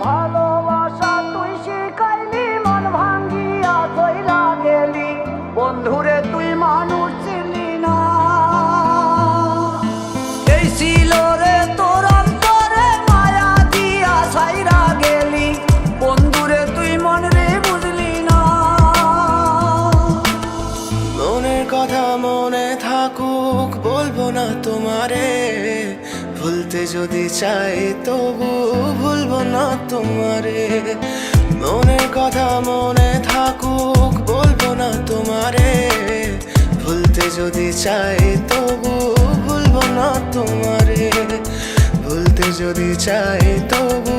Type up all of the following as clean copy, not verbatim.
ভালোবাসা তুই শিখাইলি, মন ভাঙ্গিয়া চইলা গেলি, বন্ধুরে তুই মানুষ চিনলি না। এই ছিল রে তোর অন্তরে মায়া দিয়া ছাইরা গেলি, বন্ধুরে তুই মন রে বুঝলি না। মনের কথা মনে থাকুক বলবো না তোমারে, ভুলতে যদি চাই তবু ভুলবো না তোমারে। মনের কথা মনে থাকুক বলবো না তোমারে, ভুলতে যদি চাই তবু ভুলবো না তোমারে। ভুলতে যদি চাই তবু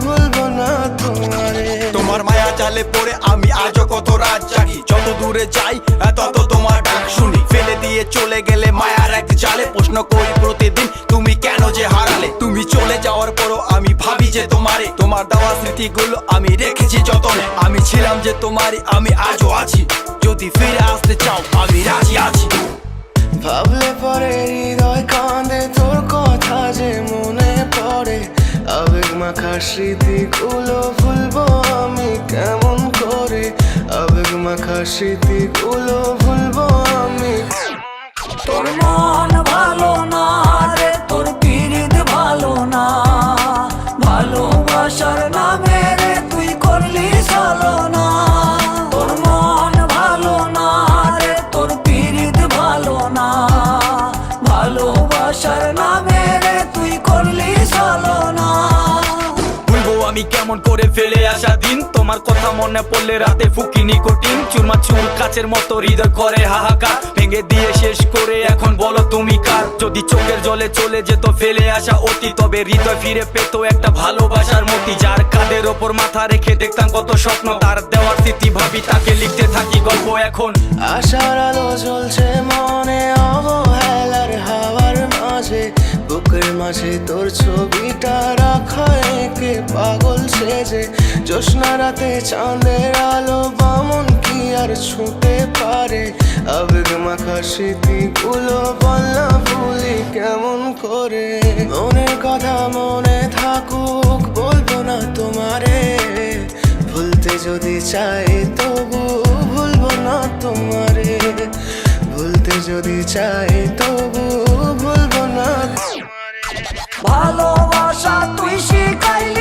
ভুলবো না তোমারে। তোমার মায়া জালে পড়ে আমি আজও কত রাত জাগি, যত দূরে যাই তত তোমার ডাক শুনি। ফেলে দিয়ে চলে গেলে মায়ার এক জালে, প্রশ্ন করি প্রতিদিন তুমি কেন যে হারালে। তুমি চলে যাওয়ার পরও আমি ভাবি যে তোমারে, তোমার দেওয়া স্মৃতিগুলো আমি রেখেছি যতনে। আমি ছিলাম যে তোমারই, আমি আজও আছি, যদি ফিরে আসতে চাও আমি রাজি আছি। ভাবলে পরে হৃদয় কাঁদে, তোর কথা যে মনে পড়ে। আবেগ মাখা স্মৃতিগুলো ভুলবো আমি কেমন করে, আবেগ মাখা স্মৃতিগুলো ভুলবো আমি। তোর মন ভালো না রে, তোর পিরিত ভালো না, ভালোবাসার নামে রে তুই করলি ছলনা। তোর মন ভালো না রে, তোর পিরিত ভালো না, ভালোবাসার নামে রে তুই করলি ছলনা। ভুলবো আমি কেমন করে ফেলে আসা দিন, তোমার কথা মনে পড়লে রাতে ফুকি নিকোটিন। চুরমা চুর কাচের মতো হৃদয় করে হাহাকার, ভেঙে দিয়ে শেষ করে এখন বলো তুমি কার। যদি চোখের জলে চলে যেত ফেলে আসা অতি, তবে হৃদয় ফিরে পেত একটা ভালোবাসার মতি। যার কাঁধের ওপর মাথা রেখে দেখতাম কত স্বপ্ন, তার দেওয়ার স্মৃতি ভাবি তাকে লিখতে থাকি গল্প এখন। আশার আলো জ্বলছে মনে অবহেলার হাওয়ার মাঝে, বুকের মাঝে তোর ছবিটা রাখা একে পাগল সেজে। জ্যোৎস্না রাতে চাঁদের আলো বামন কি আর ছুঁতে পারে, আবেগ মাখা স্মৃতিগুলো বল না ভুলি কেমন করে। মনের কথা মনে থাকুক বলবো না তোমারে, ভুলতে যদি চাই তবু ভুলবো না তোমারে। ভুলতে যদি চাই তবু ভুলবো না তোমারে। ভালোবাসা তুই শিখাইলি,